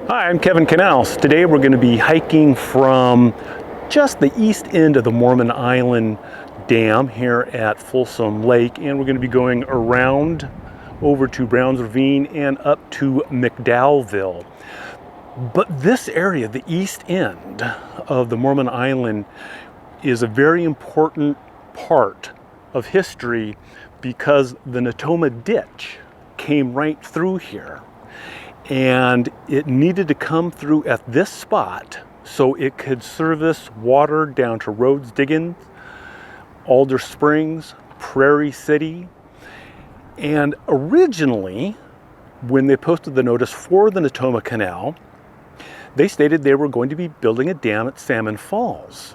Hi, I'm Kevin Canals. Today we're going to be hiking from just the east end of the Mormon Island Dam here at Folsom Lake, and we're going to be going around over to Browns Ravine and up to McDowell. But this area, the east end of the Mormon Island, is a very important part of history because the Natoma Ditch came right through here. And it needed to come through at this spot so it could service water down to Rhodes Diggins, Alder Springs, Prairie City. And originally, when they posted the notice for the Natoma Canal, they stated they were going to be building a dam at Salmon Falls.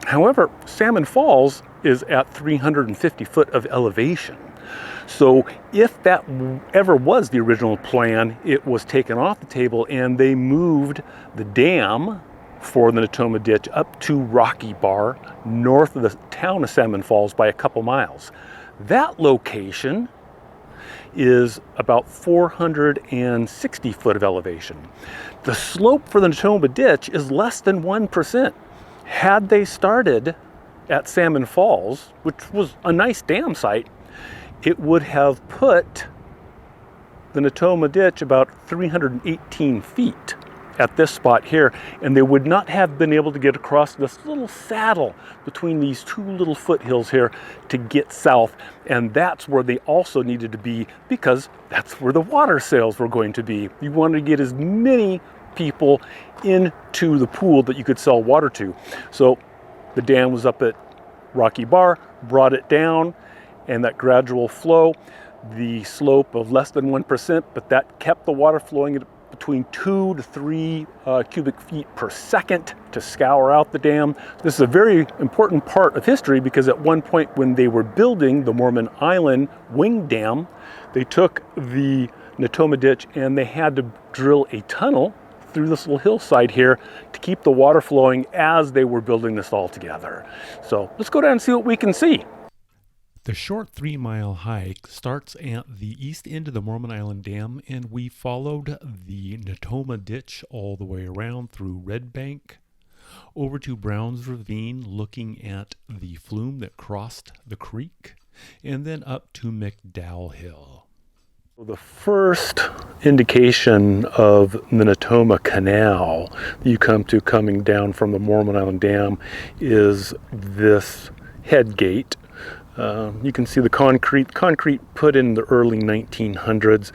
However, Salmon Falls is at 350 foot of elevation. So if that ever was the original plan, it was taken off the table and they moved the dam for the Natoma Ditch up to Rocky Bar, north of the town of Salmon Falls by a couple miles. That location is about 460 foot of elevation. The slope for the Natoma Ditch is less than 1%. Had they started at Salmon Falls, which was a nice dam site, it would have put the Natoma Ditch about 318 feet at this spot here, and they would not have been able to get across this little saddle between these two little foothills here to get south, and that's where they also needed to be because that's where the water sales were going to be. You wanted to get as many people into the pool that you could sell water to. So the dam was up at Rocky Bar, brought it down, and that gradual flow, the slope of less than 1%, but that kept the water flowing at between 2 to 3 cubic feet per second to scour out the dam. This is a very important part of history because at one point when they were building the Mormon Island wing dam, they took the Natoma Ditch and they had to drill a tunnel through this little hillside here to keep the water flowing as they were building this all together. So let's go down and see what we can see. The short 3-mile hike starts at the east end of the Mormon Island Dam, and we followed the Natoma Ditch all the way around through Red Bank, over to Browns Ravine, looking at the flume that crossed the creek, and then up to McDowell Hill. The first indication of the Natoma Canal that you come to coming down from the Mormon Island Dam is this head gate. You can see the concrete put in the early 1900s,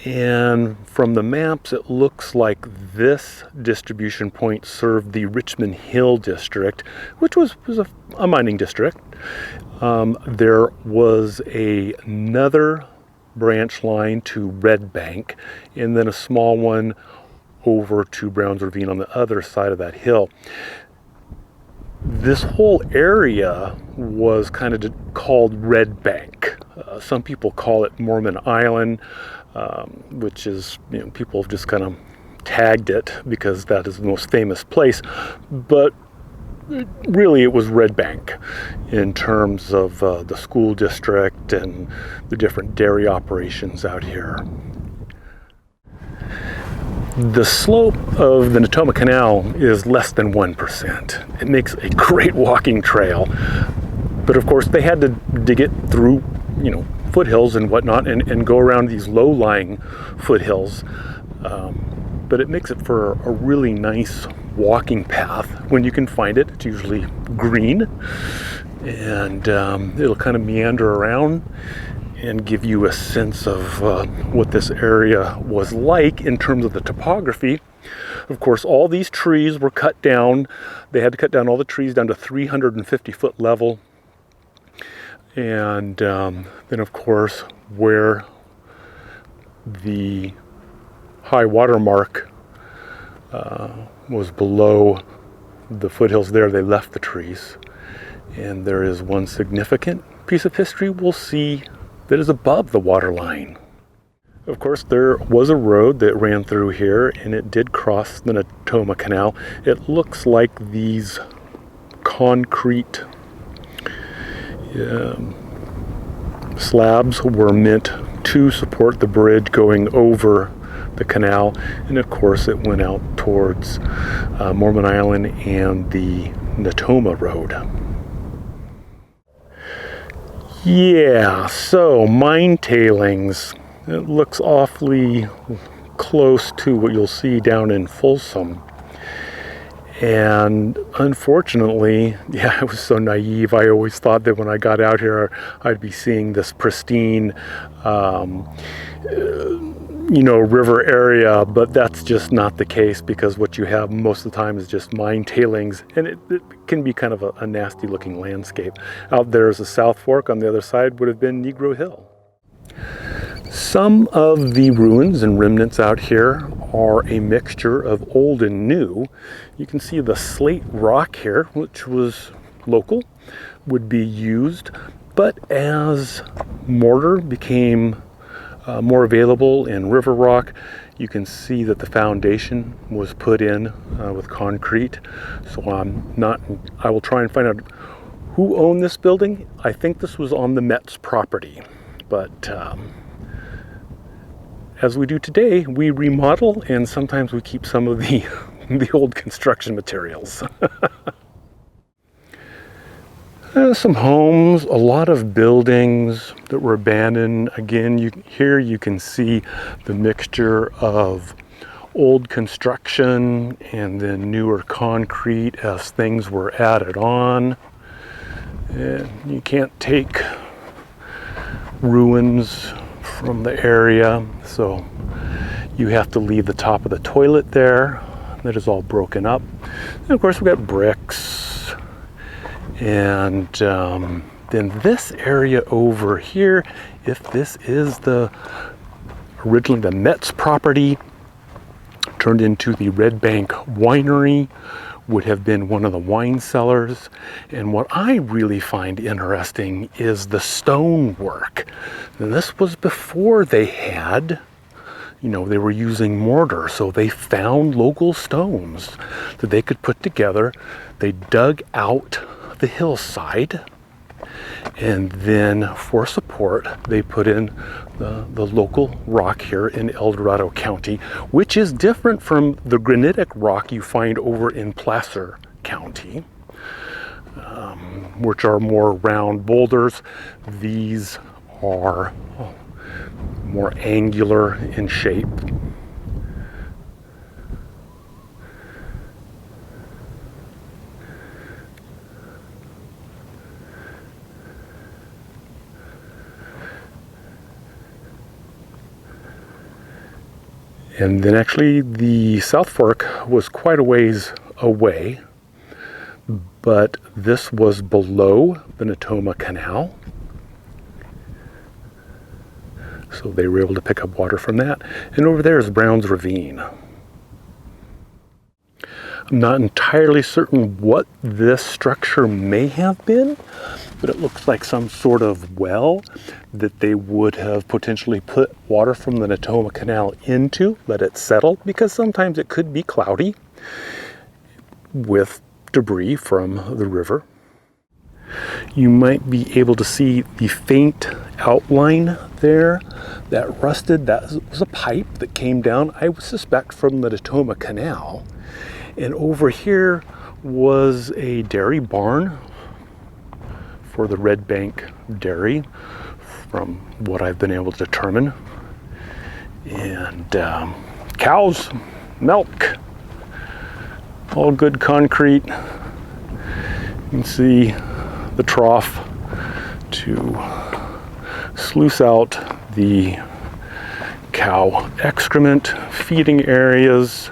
and from the maps it looks like this distribution point served the Richmond Hill district, which was a mining district. There was another branch line to Red Bank, and then a small one over to Browns Ravine on the other side of that hill. This whole area was kind of called Red Bank. Some people call it Mormon Island, which is, people have just kind of tagged it because that is the most famous place. But really it was Red Bank in terms of the school district and the different dairy operations out here. The slope of the Natoma Canal is less than 1%. It makes a great walking trail, but of course they had to dig it through, foothills and whatnot, and go around these low-lying foothills. But it makes it for a really nice walking path when you can find it. It's usually green, and it'll kind of meander around and give you a sense of what this area was like in terms of the topography. Of course, all these trees were cut down. They had to cut down all the trees down to 350 foot level. And then, of course, where the high water mark was below the foothills there, they left the trees. And there is one significant piece of history we'll see that is above the water line. Of course, there was a road that ran through here, and it did cross the Natoma Canal. It looks like these concrete slabs were meant to support the bridge going over the canal, and of course it went out towards Mormon Island and the Natoma Road. Yeah, so mine tailings. It looks awfully close to what you'll see down in Folsom. And unfortunately, yeah, I was so naive. I always thought that when I got out here, I'd be seeing this pristine, river area, but that's just not the case, because what you have most of the time is just mine tailings, and it can be kind of a nasty looking landscape. Out there is a South Fork. On the other side would have been Negro Hill. Some of the ruins and remnants out here are a mixture of old and new. You can see the slate rock here, which was local, would be used, but as mortar became more available in river rock, you can see that the foundation was put in with concrete. So I will try and find out who owned this building. I think this was on the Met's property, but as we do today, we remodel, and sometimes we keep some of the old construction materials. Some homes, a lot of buildings that were abandoned. Again, here you can see the mixture of old construction and then newer concrete as things were added on. And you can't take ruins from the area, so you have to leave the top of the toilet there. That is all broken up. And of course, we got bricks. And then this area over here, if this is originally the Met's property, turned into the Red Bank Winery, would have been one of the wine cellars. And what I really find interesting is the stonework. And this was before they had, they were using mortar, so they found local stones that they could put together. They dug out the hillside, and then for support they put in the local rock here in El Dorado County, which is different from the granitic rock you find over in Placer County, which are more round boulders. These are more angular in shape. And then actually the South Fork was quite a ways away, but this was below the Natoma Canal. So they were able to pick up water from that. And over there is Browns Ravine. I'm not entirely certain what this structure may have been, but it looks like some sort of well that they would have potentially put water from the Natoma Canal into, let it settle, because sometimes it could be cloudy with debris from the river. You might be able to see the faint outline there that rusted. That was a pipe that came down, I would suspect, from the Natoma Canal. And over here was a dairy barn for the Red Bank Dairy, from what I've been able to determine. And cows, milk, all good concrete. You can see the trough to sluice out the cow excrement, feeding areas,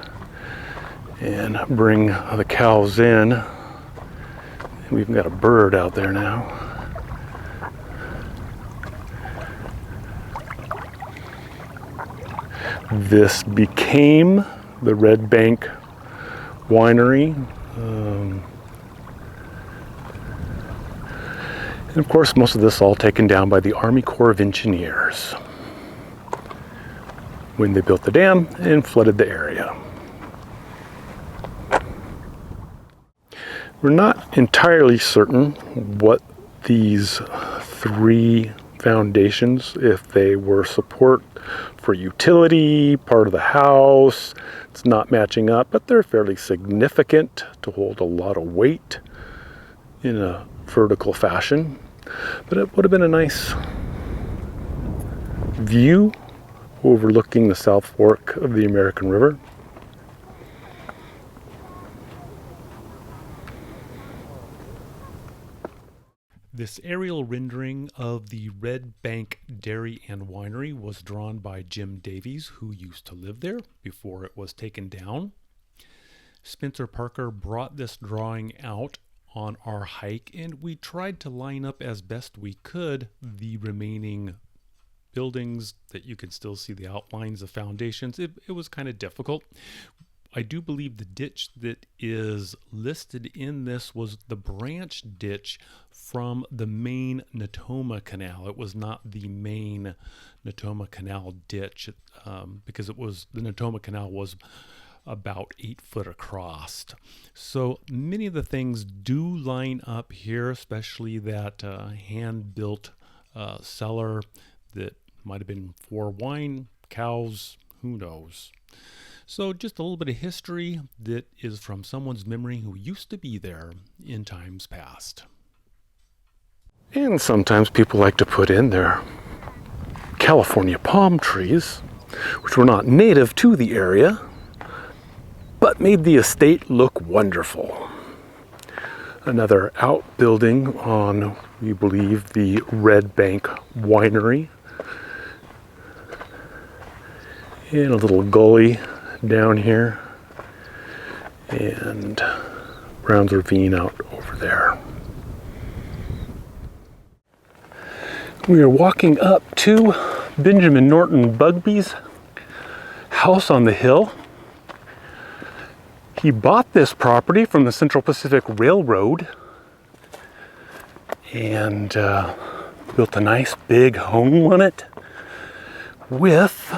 and bring the cows in. We've got a bird out there now. This became the Red Bank Winery. And of course, most of this all taken down by the Army Corps of Engineers when they built the dam and flooded the area. We're not entirely certain what these three foundations, if they were support for utility, part of the house. It's not matching up, but they're fairly significant to hold a lot of weight in a vertical fashion. But it would have been a nice view overlooking the South Fork of the American River. This aerial rendering of the Red Bank Dairy and Winery was drawn by Jim Davies, who used to live there before it was taken down. Spencer Parker brought this drawing out on our hike, and we tried to line up as best we could the remaining buildings that you can still see the outlines of foundations. It was kind of difficult. I do believe the ditch that is listed in this was the branch ditch from the main Natoma Canal. It was not the main Natoma Canal ditch because the Natoma Canal was about 8 foot across. So many of the things do line up here, especially that hand-built cellar that might have been for wine, cows, who knows. So just a little bit of history that is from someone's memory who used to be there in times past. And sometimes people like to put in their California palm trees, which were not native to the area, but made the estate look wonderful. Another outbuilding on, we believe, the Red Bank Winery. And a little gully down here, and Browns Ravine out over there. We are walking up to Benjamin Norton Bugbey's house on the hill. He bought this property from the Central Pacific Railroad and built a nice big home on it with,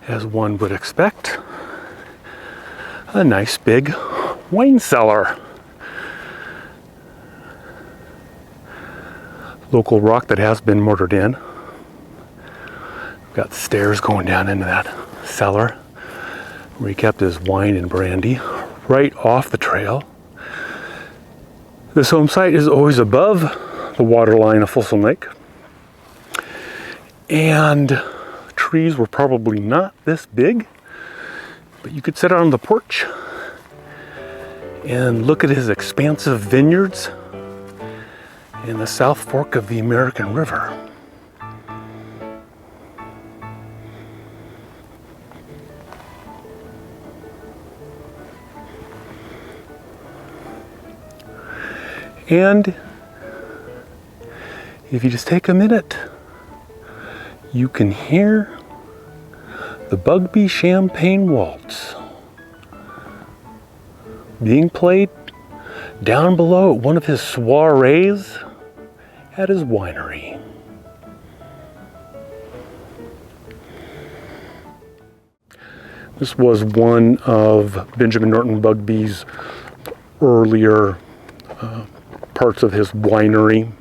as one would expect, a nice big wine cellar. Local rock that has been mortared in. We've got stairs going down into that cellar where he kept his wine and brandy right off the trail. This home site is always above the waterline of Folsom Lake. And trees were probably not this big, but you could sit out on the porch and look at his expansive vineyards in the South Fork of the American River. And if you just take a minute, you can hear the Bugbey Champagne Waltz being played down below at one of his soirees at his winery. This was one of Benjamin Norton Bugbey's earlier parts of his winery.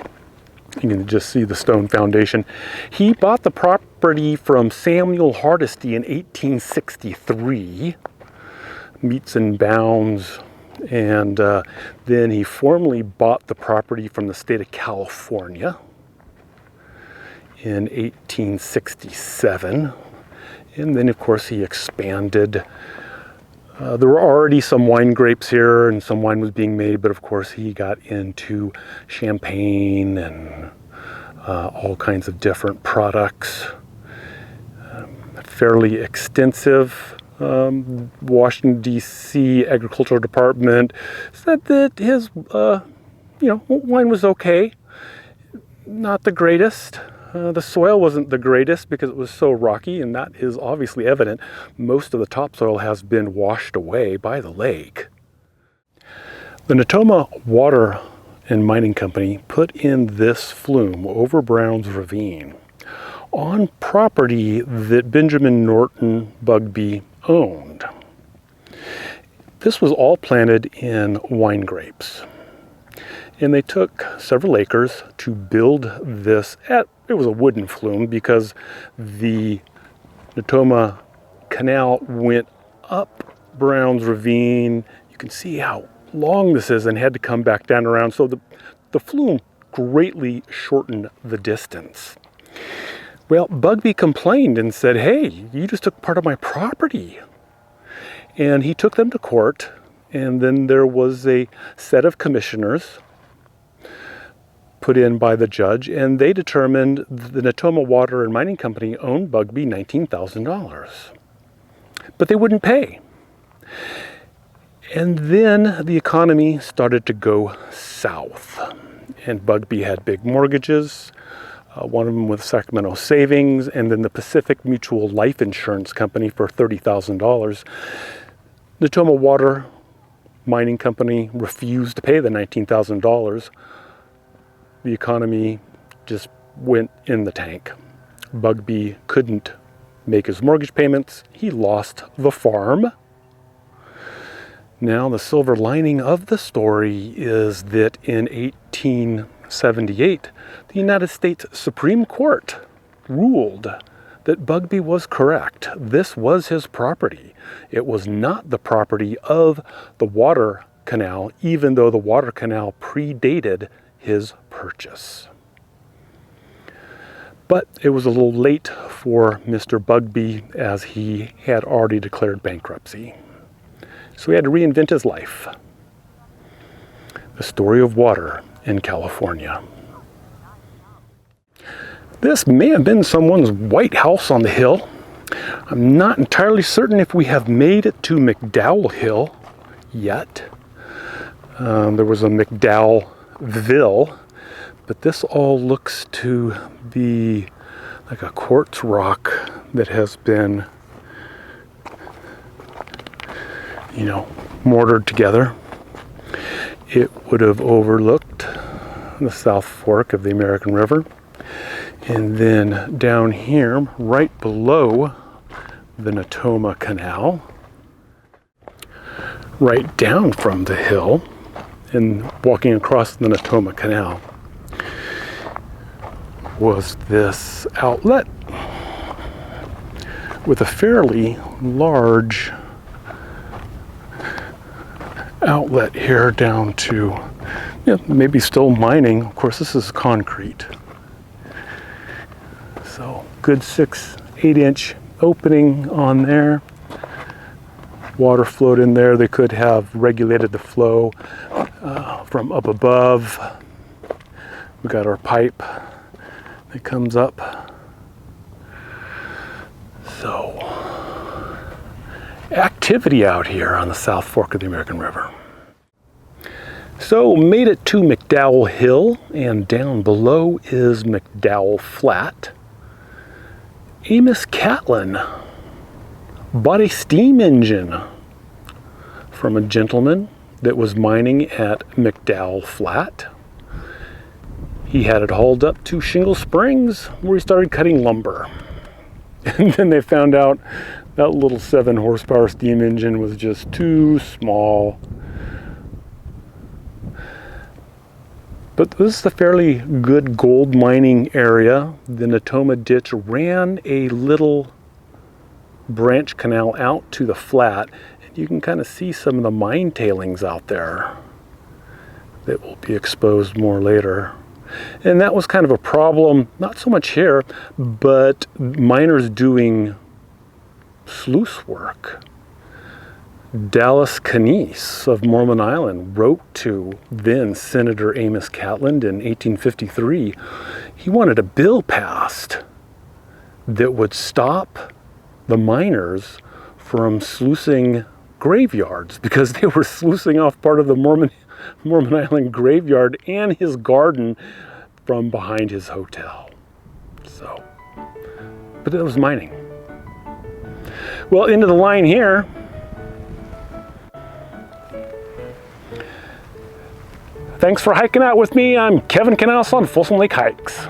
You can just see the stone foundation. He bought the property from Samuel Hardesty in 1863, meets and bounds, and then he formally bought the property from the state of California in 1867. And then, of course, he expanded. There were already some wine grapes here and some wine was being made, but of course he got into champagne and all kinds of different products. Fairly extensive. Washington, D.C. Agricultural Department said that his, wine was okay. Not the greatest. The soil wasn't the greatest because it was so rocky, and that is obviously evident. Most of the topsoil has been washed away by the lake. The Natoma Water and Mining Company put in this flume over Browns Ravine on property that Benjamin Norton Bugbey owned. This was all planted in wine grapes. And they took several acres to build this. It was a wooden flume because the Natoma Canal went up Browns Ravine. You can see how long this is, and had to come back down around. So the flume greatly shortened the distance. Well, Bugbey complained and said, hey, you just took part of my property. And he took them to court, and then there was a set of commissioners put in by the judge, and they determined the Natoma Water and Mining Company owed Bugbey $19,000. But they wouldn't pay. And then the economy started to go south. And Bugbey had big mortgages, one of them with Sacramento Savings, and then the Pacific Mutual Life Insurance Company for $30,000. Natoma Water Mining Company refused to pay the $19,000. The economy just went in the tank. Bugbey couldn't make his mortgage payments. He lost the farm. Now, the silver lining of the story is that in 1878, the United States Supreme Court ruled that Bugbey was correct. This was his property. It was not the property of the water canal, even though the water canal predated his purchase. But it was a little late for Mr. Bugbey, as he had already declared bankruptcy. So he had to reinvent his life. The story of water in California. This may have been someone's white house on the hill. I'm not entirely certain if we have made it to McDowell Hill yet. There was a McDowellville, but this all looks to be like a quartz rock that has been, mortared together. It would have overlooked the South Fork of the American River. And then down here, right below the Natoma Canal, right down from the hill, and walking across the Natoma Canal, was this outlet with a fairly large outlet here down to, maybe still mining. Of course, this is concrete. So good 6-8 inch opening on there. Water flowed in there. They could have regulated the flow from up above. We got our pipe that comes up. So activity out here on the South Fork of the American River. So made it to McDowell Hill, and down below is McDowell Flat. Amos Catlin bought a steam engine from a gentleman that was mining at McDowell Flat. He had it hauled up to Shingle Springs, where he started cutting lumber. And then they found out that little 7 horsepower steam engine was just too small. But this is a fairly good gold mining area. The Natoma Ditch ran a little branch canal out to the flat. And you can kind of see some of the mine tailings out there that will be exposed more later. And that was kind of a problem, not so much here, but miners doing sluice work. Dallas Canese of Mormon Island wrote to then Senator Amos Catlin in 1853. He wanted a bill passed that would stop the miners from sluicing graveyards, because they were sluicing off part of the Mormon Island graveyard and his garden from behind his hotel. So, but it was mining. Well, into the line here, thanks for hiking out with me. I'm Kevin Knaus on Folsom Lake Hikes.